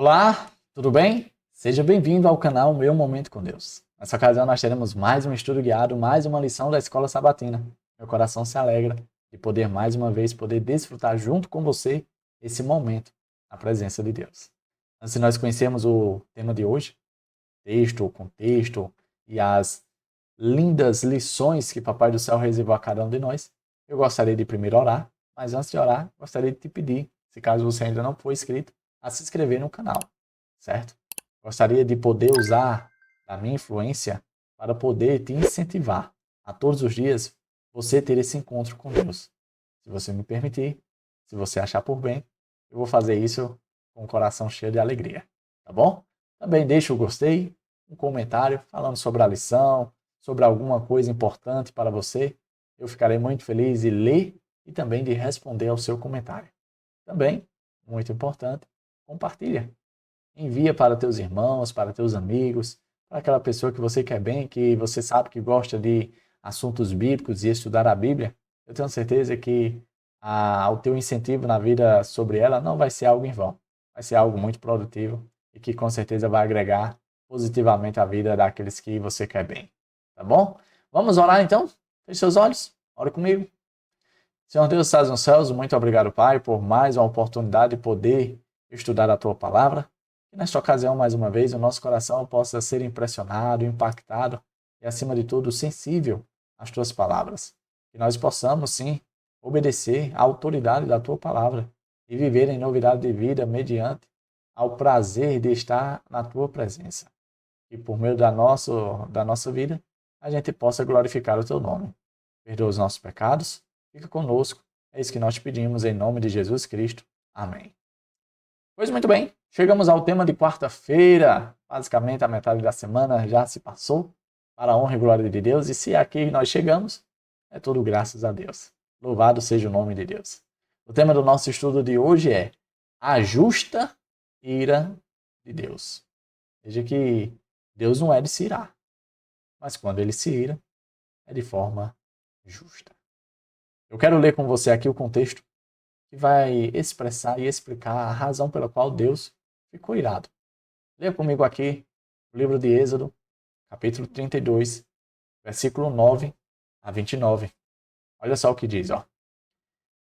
Olá, tudo bem? Seja bem-vindo ao canal Meu Momento com Deus. Nessa ocasião nós teremos mais um estudo guiado, mais uma lição da Escola Sabatina. Meu coração se alegra de poder mais uma vez poder desfrutar junto com você esse momento na presença de Deus. Antes de nós conhecermos o tema de hoje, texto, contexto e as lindas lições que Papai do Céu reservou a cada um de nós, eu gostaria de primeiro orar, mas antes de orar, gostaria de te pedir, se caso você ainda não for inscrito, a se inscrever no canal, certo? Gostaria de poder usar a minha influência para poder te incentivar a todos os dias você ter esse encontro com Deus. Se você me permitir, se você achar por bem, eu vou fazer isso com o coração cheio de alegria, tá bom? Também deixa o gostei, um comentário falando sobre a lição, sobre alguma coisa importante para você. Eu ficarei muito feliz de ler e também de responder ao seu comentário. Também, muito importante, compartilha. Envia para teus irmãos, para teus amigos, para aquela pessoa que você quer bem, que você sabe que gosta de assuntos bíblicos e estudar a Bíblia. Eu tenho certeza que o teu incentivo na vida sobre ela não vai ser algo em vão. Vai ser algo muito produtivo e que com certeza vai agregar positivamente a vida daqueles que você quer bem. Tá bom? Vamos orar então? Feche seus olhos, ore comigo. Senhor Deus, estás nos céus, muito obrigado, Pai, por mais uma oportunidade de poder estudar a Tua Palavra. E nesta ocasião, mais uma vez, o nosso coração possa ser impressionado, impactado e, acima de tudo, sensível às Tuas palavras. Que nós possamos, sim, obedecer à autoridade da Tua Palavra e viver em novidade de vida mediante ao prazer de estar na Tua presença. E por meio da nossa vida, a gente possa glorificar o Teu nome. Perdoa os nossos pecados. Fica conosco, é isso que nós te pedimos em nome de Jesus Cristo. Amém. Pois muito bem, chegamos ao tema de quarta-feira. Basicamente a metade da semana já se passou, para a honra e glória de Deus. E se aqui nós chegamos, é tudo graças a Deus. Louvado seja o nome de Deus. O tema do nosso estudo de hoje é a justa ira de Deus. Veja que Deus não é de se irar, mas quando ele se ira, é de forma justa. Eu quero ler com você aqui o contexto que vai expressar e explicar a razão pela qual Deus ficou irado. Leia comigo aqui o livro de Êxodo, capítulo 32, versículo 9 a 29. Olha só o que diz, ó.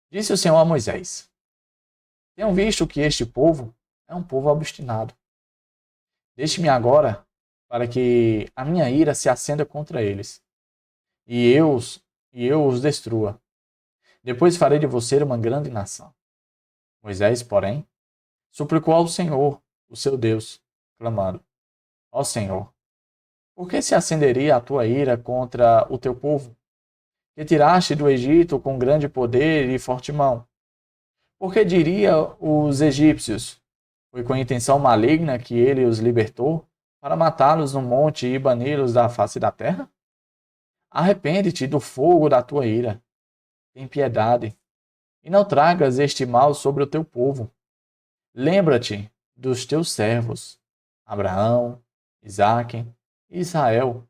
Disse o Senhor a Moisés: Tenho visto que este povo é um povo obstinado. Deixe-me agora para que a minha ira se acenda contra eles, e eu os destrua. Depois farei de você uma grande nação. Moisés, porém, suplicou ao Senhor, o seu Deus, clamando: Ó Senhor, por que se acenderia a tua ira contra o teu povo, que tiraste do Egito com grande poder e forte mão? Porque diria os egípcios: Foi com intenção maligna que ele os libertou, para matá-los no monte e bani-los da face da terra? Arrepende-te do fogo da tua ira, tem piedade, e não tragas este mal sobre o teu povo. Lembra-te dos teus servos, Abraão, Isaque e Israel,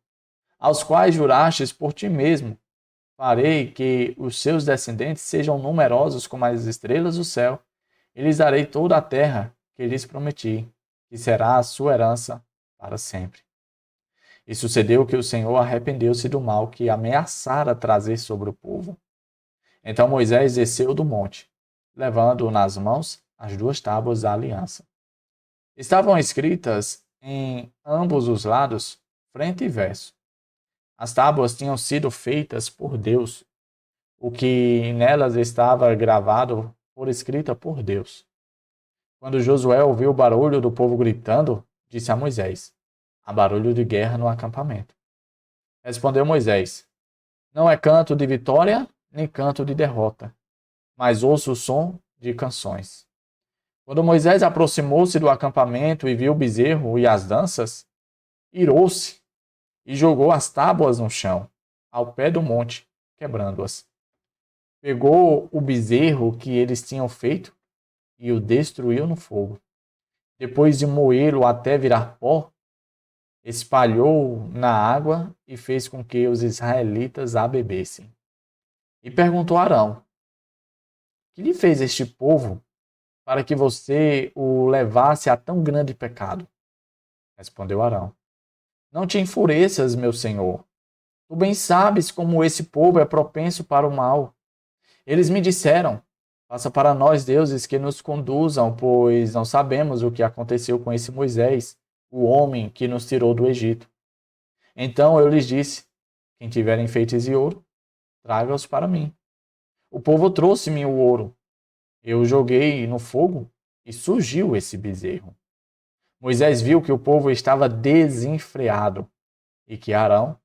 aos quais jurastes por ti mesmo: farei que os seus descendentes sejam numerosos como as estrelas do céu, e lhes darei toda a terra que lhes prometi, que será a sua herança para sempre. E sucedeu que o Senhor arrependeu-se do mal que ameaçara trazer sobre o povo. Então Moisés desceu do monte, levando nas mãos as duas tábuas da aliança. Estavam escritas em ambos os lados, frente e verso. As tábuas tinham sido feitas por Deus. O que nelas estava gravado por escrita por Deus. Quando Josué ouviu o barulho do povo gritando, disse a Moisés: há barulho de guerra no acampamento. Respondeu Moisés: não é canto de vitória, nem canto de derrota, mas ouço o som de canções. Quando Moisés aproximou-se do acampamento e viu o bezerro e as danças, irou-se e jogou as tábuas no chão, ao pé do monte, quebrando-as. Pegou o bezerro que eles tinham feito e o destruiu no fogo. Depois de moê-lo até virar pó, espalhou na água e fez com que os israelitas a bebessem. E perguntou a Arão: que lhe fez este povo? para que você o levasse a tão grande pecado? Respondeu Arão. Não te enfureças, meu senhor. Tu bem sabes como esse povo é propenso para o mal. Eles me disseram: faça para nós deuses que nos conduzam, pois não sabemos o que aconteceu com esse Moisés, o homem que nos tirou do Egito. Então eu lhes disse: quem tiver enfeites de ouro, traga-os para mim. O povo trouxe-me o ouro. Eu o joguei no fogo e surgiu esse bezerro. Moisés viu que o povo estava desenfreado e que Arão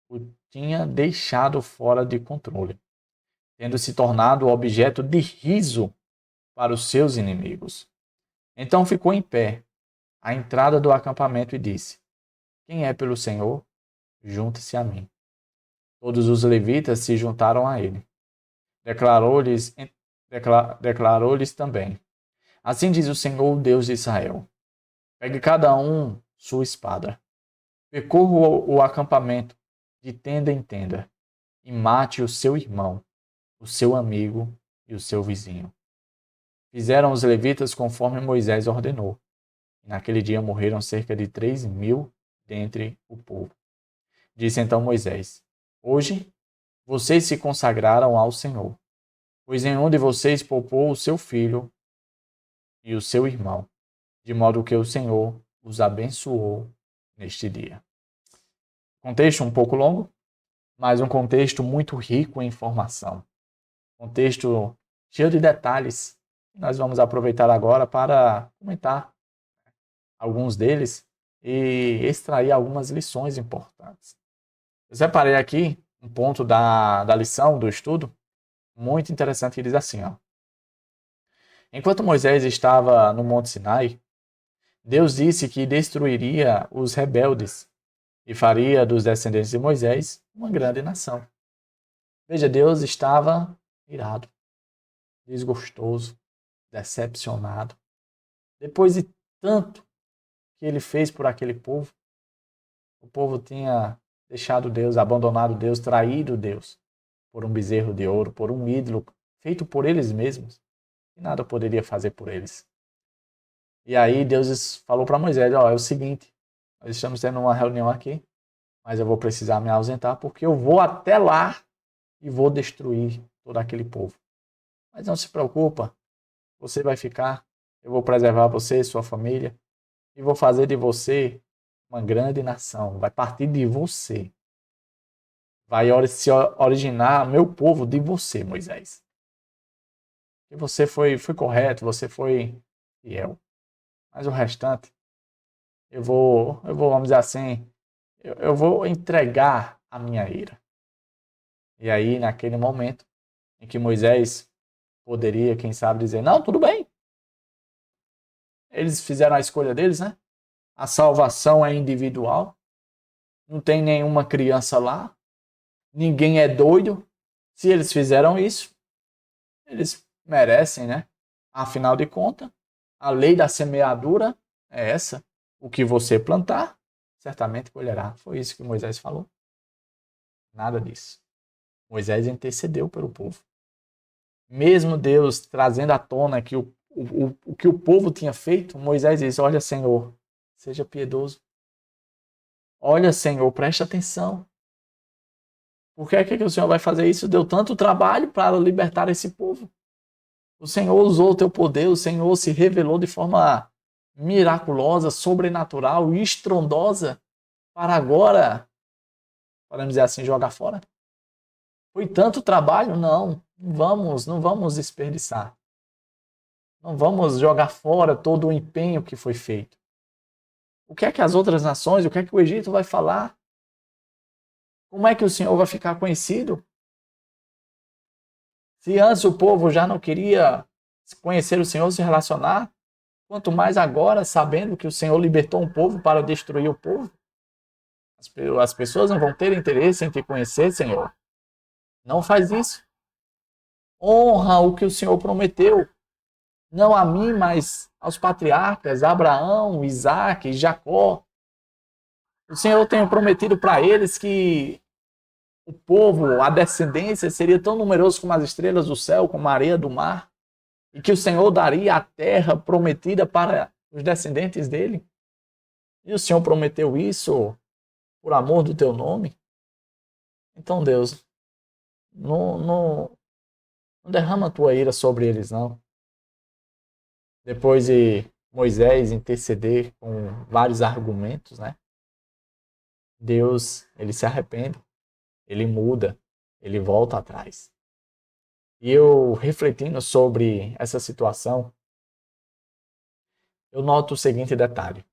o tinha deixado fora de controle, tendo se tornado objeto de riso para os seus inimigos. Então ficou em pé à entrada do acampamento e disse: quem é pelo Senhor, junte-se a mim. Todos os levitas se juntaram a ele. Declarou-lhes também: assim diz o Senhor, o Deus de Israel: pegue cada um sua espada, percorra o acampamento de tenda em tenda e mate o seu irmão, o seu amigo e o seu vizinho. Fizeram os levitas conforme Moisés ordenou. E naquele dia morreram cerca de 3.000 dentre o povo. Disse então Moisés: hoje vocês se consagraram ao Senhor, pois nenhum de vocês poupou o seu filho e o seu irmão, de modo que o Senhor os abençoou neste dia. Contexto um pouco longo, mas um contexto muito rico em informação. Contexto cheio de detalhes. Nós vamos aproveitar agora para comentar alguns deles e extrair algumas lições importantes. Eu separei aqui um ponto da lição, do estudo, muito interessante, que diz assim, ó. Enquanto Moisés estava no Monte Sinai, Deus disse que destruiria os rebeldes e faria dos descendentes de Moisés uma grande nação. Veja, Deus estava irado, desgostoso, decepcionado. Depois de tanto que ele fez por aquele povo, o povo tinha deixado Deus, abandonado Deus, traído Deus por um bezerro de ouro, por um ídolo feito por eles mesmos, e nada poderia fazer por eles. E aí Deus falou para Moisés: ó, é o seguinte, nós estamos tendo uma reunião aqui, mas eu vou precisar me ausentar porque eu vou até lá e vou destruir todo aquele povo. Mas não se preocupa, você vai ficar, eu vou preservar você e sua família e vou fazer de você uma grande nação, vai partir de você. Vai se originar meu povo de você, Moisés. E você foi correto, você foi fiel. Mas o restante, eu vou, vamos dizer assim, eu vou entregar a minha ira. E aí, naquele momento em que Moisés poderia, quem sabe, dizer: não, tudo bem. Eles fizeram a escolha deles, né? A salvação é individual. Não tem nenhuma criança lá. Ninguém é doido. Se eles fizeram isso, eles merecem, né? Afinal de contas, a lei da semeadura é essa. O que você plantar, certamente colherá. Foi isso que Moisés falou. Nada disso. Moisés intercedeu pelo povo. Mesmo Deus trazendo à tona que o que o povo tinha feito, Moisés diz: olha, Senhor, seja piedoso. Olha, Senhor, preste atenção. Por que é que o Senhor vai fazer isso? Deu tanto trabalho para libertar esse povo. O Senhor usou o teu poder, o Senhor se revelou de forma miraculosa, sobrenatural e estrondosa para agora, podemos dizer assim, jogar fora. Foi tanto trabalho? Não vamos desperdiçar. Não vamos jogar fora todo o empenho que foi feito. O que é que as outras nações, o que é que o Egito vai falar? Como é que o Senhor vai ficar conhecido? Se antes o povo já não queria conhecer o Senhor, se relacionar, quanto mais agora, sabendo que o Senhor libertou um povo para destruir o povo. As pessoas não vão ter interesse em te conhecer, Senhor. Não faz isso. Honra o que o Senhor prometeu. Não a mim, mas aos patriarcas, Abraão, Isaac e Jacó. O Senhor tem prometido para eles que o povo, a descendência, seria tão numeroso como as estrelas do céu, como a areia do mar. e que o Senhor daria a terra prometida para os descendentes dele. E o Senhor prometeu isso por amor do teu nome. Então, Deus, não derrama a tua ira sobre eles, não. Depois de Moisés interceder com vários argumentos, né? Deus, ele se arrepende, ele muda, ele volta atrás. E eu, refletindo sobre essa situação, eu noto o seguinte detalhe.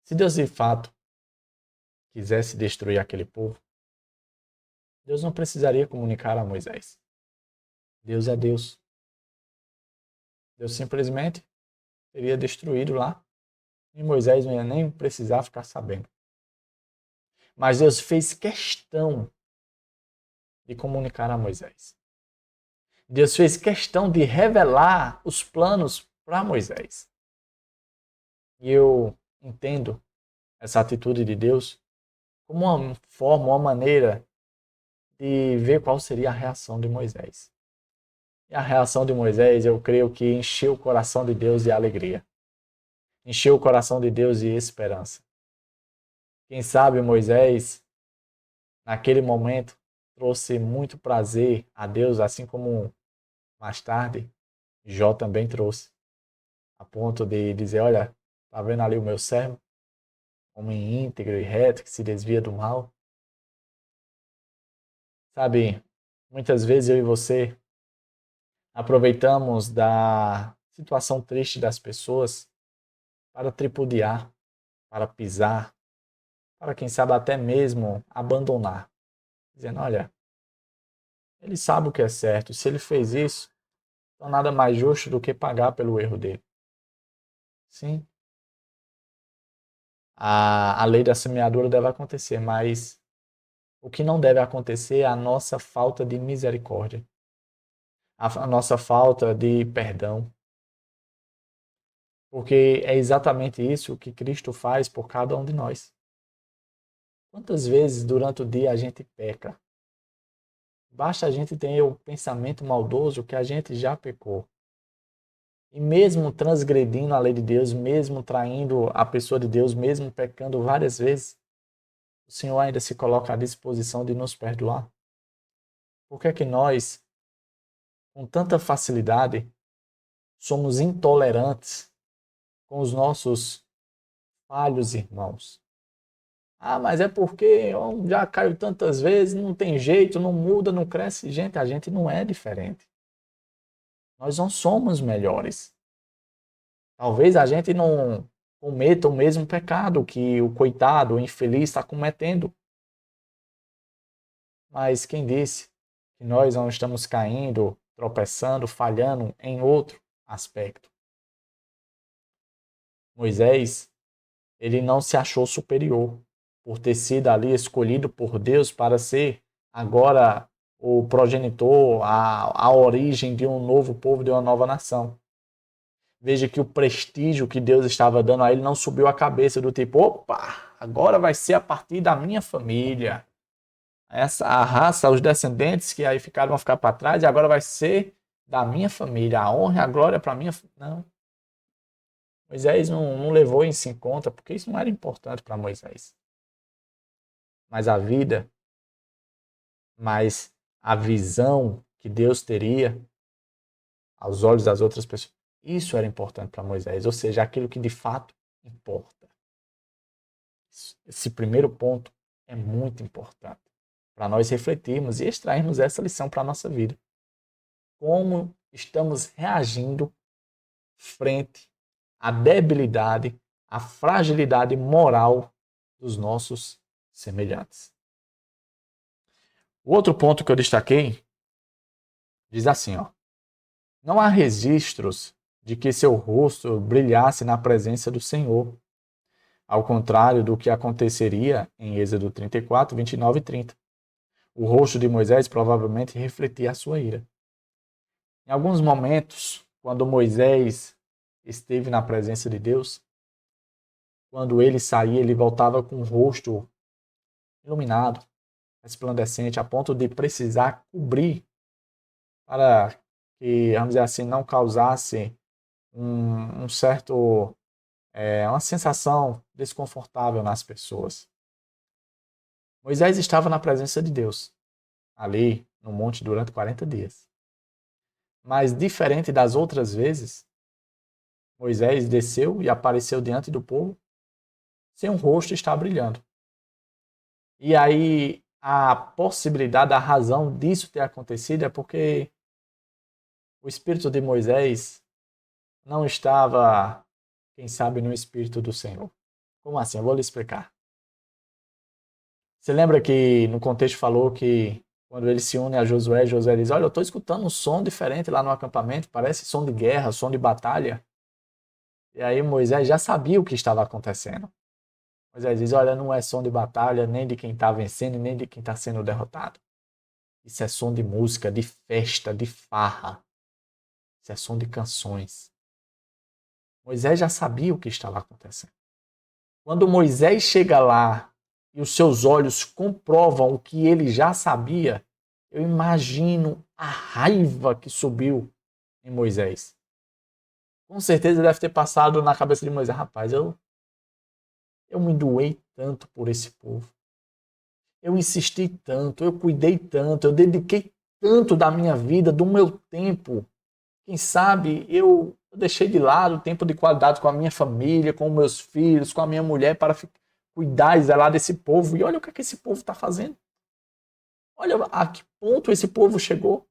Se Deus de fato quisesse destruir aquele povo, Deus não precisaria comunicar a Moisés. Deus é Deus. Deus simplesmente teria destruído lá e Moisés não ia nem precisar ficar sabendo. Mas Deus fez questão de comunicar a Moisés. Deus fez questão de revelar os planos para Moisés. E eu entendo essa atitude de Deus como uma forma, uma maneira de ver qual seria a reação de Moisés. E a reação de Moisés, eu creio que encheu o coração de Deus de alegria. Encheu o coração de Deus de esperança. Quem sabe Moisés, naquele momento, trouxe muito prazer a Deus, assim como mais tarde Jó também trouxe. A ponto de dizer, olha, tá vendo ali o meu servo? Homem íntegro e reto que se desvia do mal. Sabe, muitas vezes eu e você aproveitamos da situação triste das pessoas para tripudiar, para pisar, para quem sabe até mesmo abandonar. Dizendo, olha, ele sabe o que é certo, se ele fez isso, então nada mais justo do que pagar pelo erro dele. Sim, a lei da semeadura deve acontecer, mas o que não deve acontecer é a nossa falta de misericórdia, a nossa falta de perdão. Porque é exatamente isso que Cristo faz por cada um de nós. Quantas vezes durante o dia a gente peca? Basta a gente ter o pensamento maldoso que a gente já pecou. E mesmo transgredindo a lei de Deus, mesmo traindo a pessoa de Deus, mesmo pecando várias vezes, o Senhor ainda se coloca à disposição de nos perdoar. Por que é que nós, com tanta facilidade, somos intolerantes com os nossos falhos irmãos? Ah, mas é porque eu já caiu tantas vezes, não tem jeito, não muda, não cresce. Gente, a gente não é diferente. Nós não somos melhores. Talvez a gente não cometa o mesmo pecado que o coitado, o infeliz está cometendo. Mas quem disse que nós não estamos caindo, tropeçando, falhando em outro aspecto? Moisés, ele não se achou superior por ter sido ali escolhido por Deus para ser agora o progenitor, a origem de um novo povo, de uma nova nação. Veja que o prestígio que Deus estava dando a ele não subiu a cabeça do tipo, opa, agora vai ser a partir da minha família. A raça, os descendentes que aí vão ficar para trás, e agora vai ser da minha família. A honra e a glória para minha família. Não. Moisés não levou isso em conta, porque isso não era importante para Moisés. Mas a vida, mas a visão que Deus teria aos olhos das outras pessoas, isso era importante para Moisés, ou seja, aquilo que de fato importa. Esse primeiro ponto é muito importante para nós refletirmos e extrairmos essa lição para a nossa vida. Como estamos reagindo frente à debilidade, à fragilidade moral dos nossos semelhantes. O outro ponto que eu destaquei diz assim, ó: não há registros de que seu rosto brilhasse na presença do Senhor, ao contrário do que aconteceria em Êxodo 34, 29 e 30. O rosto de Moisés provavelmente refletia a sua ira. Em alguns momentos, quando Moisés esteve na presença de Deus, quando ele saía, ele voltava com o rosto iluminado, resplandecente, a ponto de precisar cobrir para que, vamos dizer assim, não causasse um certo, uma sensação desconfortável nas pessoas. Moisés estava na presença de Deus, ali no monte durante 40 dias. Mas diferente das outras vezes, Moisés desceu e apareceu diante do povo sem um rosto estar brilhando. E aí a possibilidade, a razão disso ter acontecido é porque o espírito de Moisés não estava, quem sabe, no espírito do Senhor. Como assim? Eu vou lhe explicar. Você lembra que no contexto falou que quando ele se une a Josué, Josué diz: Olha, eu estou escutando um som diferente lá no acampamento, parece som de guerra, som de batalha. E aí Moisés já sabia o que estava acontecendo. Moisés diz: Olha, não é som de batalha, nem de quem está vencendo, nem de quem está sendo derrotado. Isso é som de música, de festa, de farra. Isso é som de canções. Moisés já sabia o que estava acontecendo. Quando Moisés chega lá e os seus olhos comprovam o que ele já sabia, eu imagino a raiva que subiu em Moisés. Com certeza deve ter passado na cabeça de Moisés: rapaz, eu me doei tanto por esse povo. Eu insisti tanto, eu cuidei tanto, eu dediquei tanto da minha vida, do meu tempo. Quem sabe eu deixei de lado o tempo de qualidade com a minha família, com meus filhos, com a minha mulher para cuidar e zelar desse povo. E olha o que, é que esse povo está fazendo. Olha a que ponto esse povo chegou.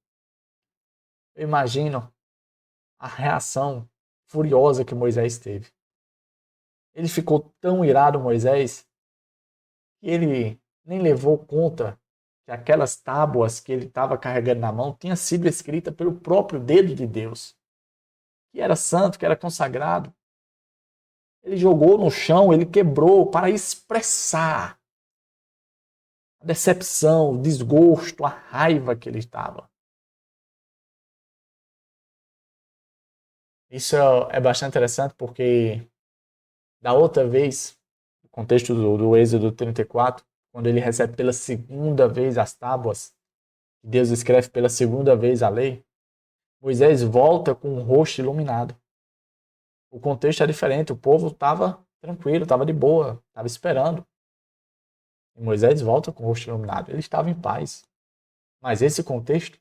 Eu imagino a reação furiosa que Moisés teve. Ele ficou tão irado, Moisés, que ele nem levou conta que aquelas tábuas que ele estava carregando na mão tinham sido escritas pelo próprio dedo de Deus, que era santo, que era consagrado. Ele jogou no chão, ele quebrou para expressar a decepção, o desgosto, a raiva que ele estava. Isso é bastante interessante porque da outra vez, no contexto do Êxodo 34, quando ele recebe pela segunda vez as tábuas, Deus escreve pela segunda vez a lei, Moisés volta com o rosto iluminado. O contexto é diferente, o povo estava tranquilo, estava de boa, estava esperando. E Moisés volta com o rosto iluminado, ele estava em paz. Mas esse contexto,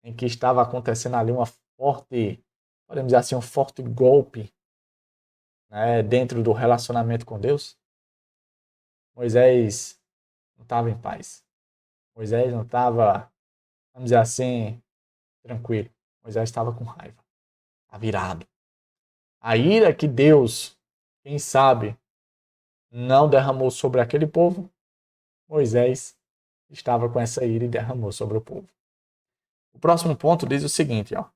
em que estava acontecendo ali uma forte, podemos dizer assim, um forte golpe, né, dentro do relacionamento com Deus, Moisés não estava em paz. Moisés não estava, vamos dizer assim, tranquilo. Moisés estava com raiva, estava virado. A ira que Deus, quem sabe, não derramou sobre aquele povo, Moisés estava com essa ira e derramou sobre o povo. O próximo ponto diz o seguinte, ó.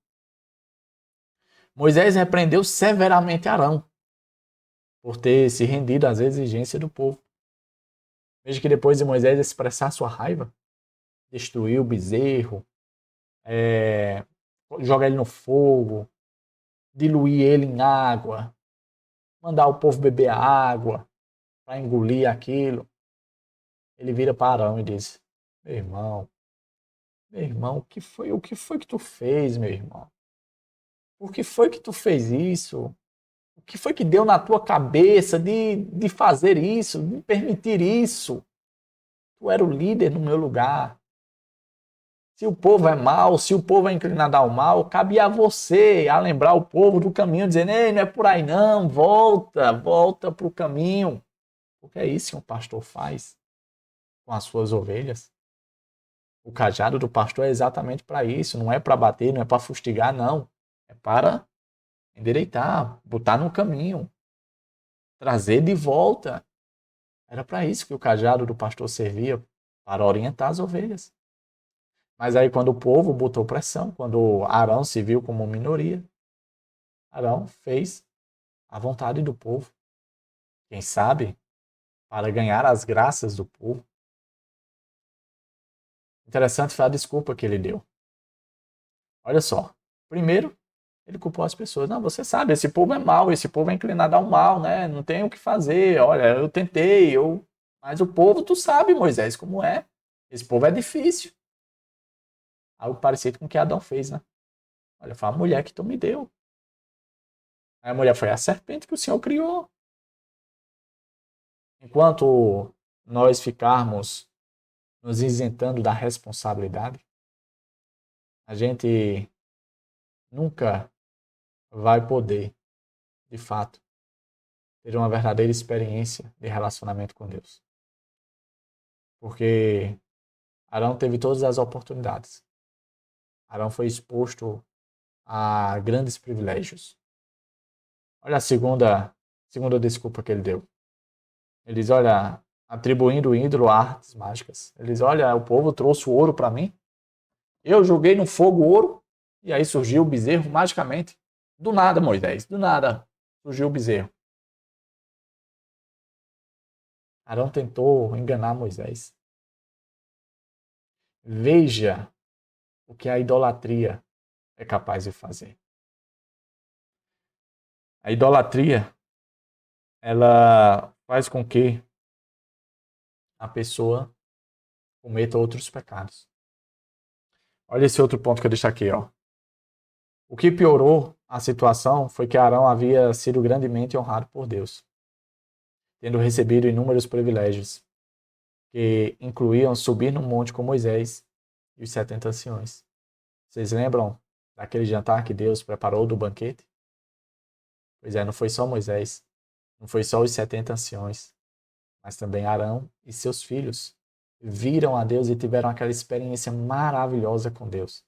Moisés repreendeu severamente Arão por ter se rendido às exigências do povo. Veja que depois de Moisés expressar sua raiva, destruir o bezerro, jogar ele no fogo, diluir ele em água, mandar o povo beber água para engolir aquilo, ele vira para Arão e diz: meu irmão, o que foi que tu fez, meu irmão? Por que foi que tu fez isso? O que foi que deu na tua cabeça de fazer isso, de permitir isso? Tu era o líder no meu lugar. Se o povo é mau, se o povo é inclinado ao mal, cabe a você a lembrar o povo do caminho, dizendo: ei, não é por aí não, volta para o caminho. Porque é isso que um pastor faz com as suas ovelhas. O cajado do pastor é exatamente para isso, não é para bater, não é para fustigar, não. É para endireitar, botar no caminho, trazer de volta. Era para isso que o cajado do pastor servia, para orientar as ovelhas. Mas aí quando o povo botou pressão, quando Arão se viu como minoria, Arão fez a vontade do povo. Quem sabe, para ganhar as graças do povo. Interessante foi a desculpa que ele deu. Olha só, primeiro, ele culpou as pessoas. Não, você sabe, esse povo é mau, esse povo é inclinado ao mal, né? Não tem o que fazer. Olha, eu tentei, mas o povo, tu sabe, Moisés, como é. Esse povo é difícil. Algo parecido com o que Adão fez, né? Olha, foi a mulher que tu me deu. A mulher foi a serpente que o Senhor criou. Enquanto nós ficarmos nos isentando da responsabilidade, a gente nunca vai poder, de fato, ter uma verdadeira experiência de relacionamento com Deus. Porque Arão teve todas as oportunidades. Arão foi exposto a grandes privilégios. Olha a segunda desculpa que ele deu. Ele diz, olha, atribuindo o ídolo a artes mágicas. Ele diz, olha, o povo trouxe o ouro para mim. Eu joguei no fogo o ouro e aí surgiu o bezerro magicamente. Do nada, Moisés, do nada surgiu o bezerro. Arão tentou enganar Moisés. Veja o que a idolatria é capaz de fazer. A idolatria, ela faz com que a pessoa cometa outros pecados. Olha esse outro ponto que eu destaquei, ó. O que piorou a situação foi que Arão havia sido grandemente honrado por Deus, tendo recebido inúmeros privilégios, que incluíam subir no monte com Moisés e os 70 anciões. Vocês lembram daquele jantar que Deus preparou do banquete? Pois é, não foi só Moisés, não foi só os 70 anciões, mas também Arão e seus filhos viram a Deus e tiveram aquela experiência maravilhosa com Deus.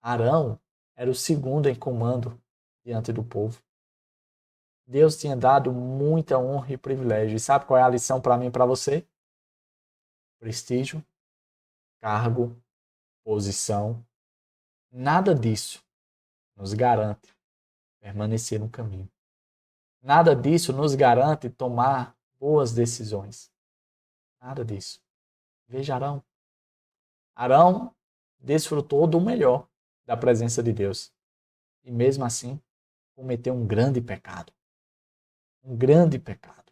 Arão era o segundo em comando diante do povo. Deus tinha dado muita honra e privilégio. E sabe qual é a lição para mim e para você? Prestígio, cargo, posição. Nada disso nos garante permanecer no caminho. Nada disso nos garante tomar boas decisões. Nada disso. Veja Arão. Arão desfrutou do melhor da presença de Deus. E mesmo assim, cometeu um grande pecado. Um grande pecado.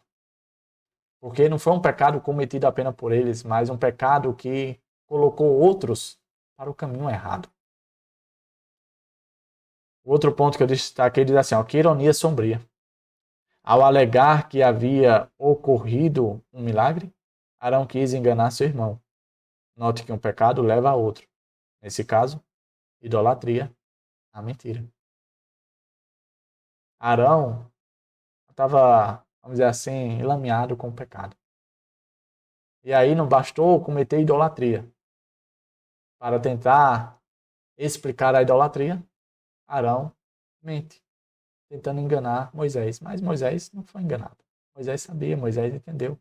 Porque não foi um pecado cometido apenas por eles, mas um pecado que colocou outros para o caminho errado. O outro ponto que eu destaquei diz assim, ó, que ironia sombria. Ao alegar que havia ocorrido um milagre, Arão quis enganar seu irmão. Note que um pecado leva a outro. Nesse caso, idolatria, a mentira. Arão estava, vamos dizer assim, enlameado com o pecado. E aí não bastou cometer idolatria. Para tentar explicar a idolatria, Arão mente, tentando enganar Moisés. Mas Moisés não foi enganado. Moisés sabia, Moisés entendeu.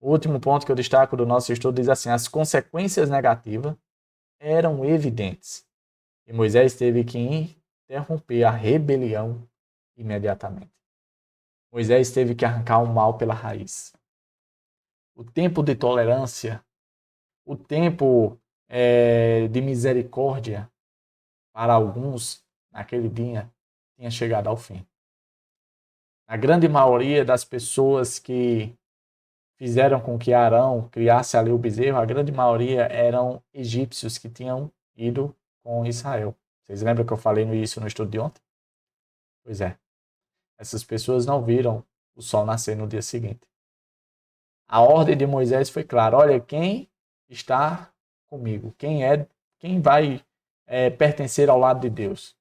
O último ponto que eu destaco do nosso estudo diz assim, as consequências negativas eram evidentes. E Moisés teve que interromper a rebelião imediatamente. Moisés teve que arrancar o mal pela raiz. O tempo de tolerância, o tempo de misericórdia para alguns naquele dia tinha chegado ao fim. A grande maioria das pessoas que fizeram com que Arão criasse ali o bezerro, a grande maioria eram egípcios que tinham ido com Israel. Vocês lembram que eu falei isso no estudo de ontem? Pois é. Essas pessoas não viram o sol nascer no dia seguinte. A ordem de Moisés foi clara. Olha, quem está comigo? Quem vai pertencer ao lado de Deus?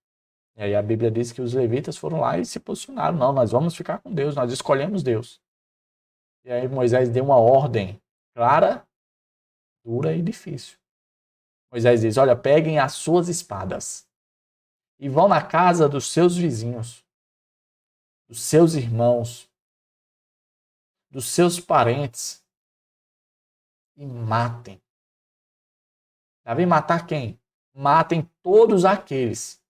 E aí a Bíblia diz que os levitas foram lá e se posicionaram. Não, nós vamos ficar com Deus, nós escolhemos Deus. E aí Moisés deu uma ordem clara, dura e difícil. Moisés diz, olha, peguem as suas espadas e vão na casa dos seus vizinhos, dos seus irmãos, dos seus parentes e matem. Devem matar quem? Matem todos aqueles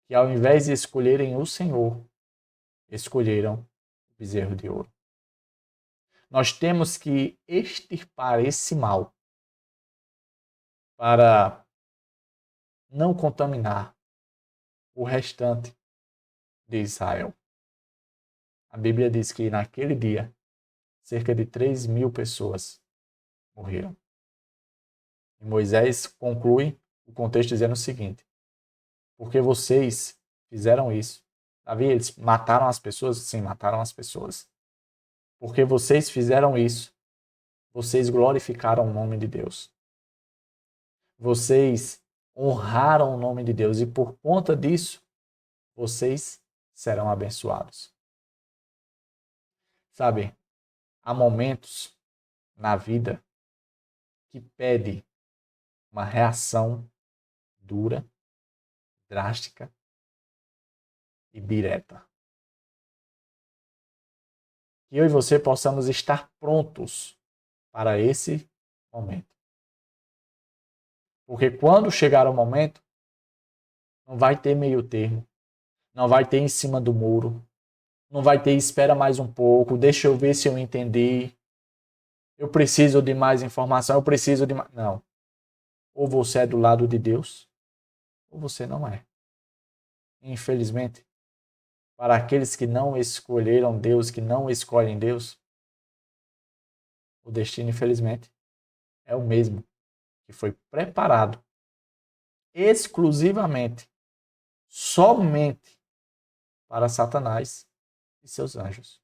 que ao invés de escolherem o Senhor, escolheram o bezerro de ouro. Nós temos que extirpar esse mal para não contaminar o restante de Israel. A Bíblia diz que naquele dia, cerca de 3.000 pessoas morreram. E Moisés conclui o contexto dizendo o seguinte: porque vocês fizeram isso. Davi, eles mataram as pessoas? Sim, mataram as pessoas. Porque vocês fizeram isso, vocês glorificaram o nome de Deus. Vocês honraram o nome de Deus e por conta disso, vocês serão abençoados. Sabe, há momentos na vida que pede uma reação dura, drástica e direta. Que eu e você possamos estar prontos para esse momento. Porque quando chegar o momento, não vai ter meio termo, não vai ter em cima do muro, não vai ter espera mais um pouco, deixa eu ver se eu entendi, eu preciso de mais informação, eu preciso de mais... Não. Ou você é do lado de Deus, ou você não é. Infelizmente, para aqueles que não escolheram Deus, que não escolhem Deus, o destino, infelizmente, é o mesmo, que foi preparado exclusivamente, somente para Satanás e seus anjos.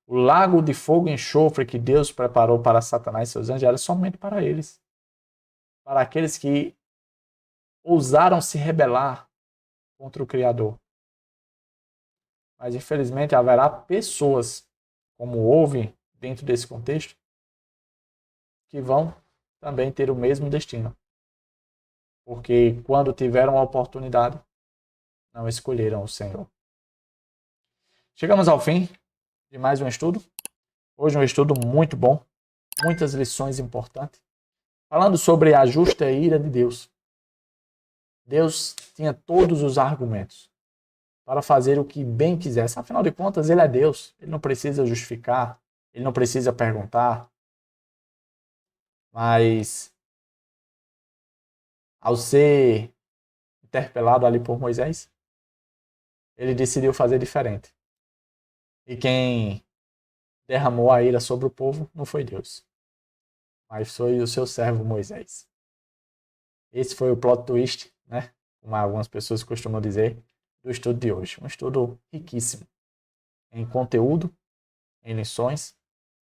O lago de fogo e enxofre que Deus preparou para Satanás e seus anjos era somente para eles. Para aqueles que ousaram se rebelar contra o Criador. Mas, infelizmente, haverá pessoas, como houve dentro desse contexto, que vão também ter o mesmo destino. Porque quando tiveram a oportunidade, não escolheram o Senhor. Chegamos ao fim de mais um estudo. Hoje um estudo muito bom, muitas lições importantes. Falando sobre a justa ira de Deus. Deus tinha todos os argumentos para fazer o que bem quisesse. Afinal de contas, ele é Deus. Ele não precisa justificar, ele não precisa perguntar. Mas, ao ser interpelado ali por Moisés, ele decidiu fazer diferente. E quem derramou a ira sobre o povo não foi Deus, mas foi o seu servo Moisés. Esse foi o plot twist, né? Como algumas pessoas costumam dizer, do estudo de hoje. Um estudo riquíssimo em conteúdo, em lições,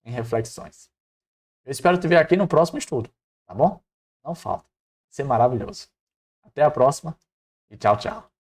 em reflexões. Eu espero te ver aqui no próximo estudo, tá bom? Não falta. Vai ser maravilhoso. Até a próxima e tchau, tchau.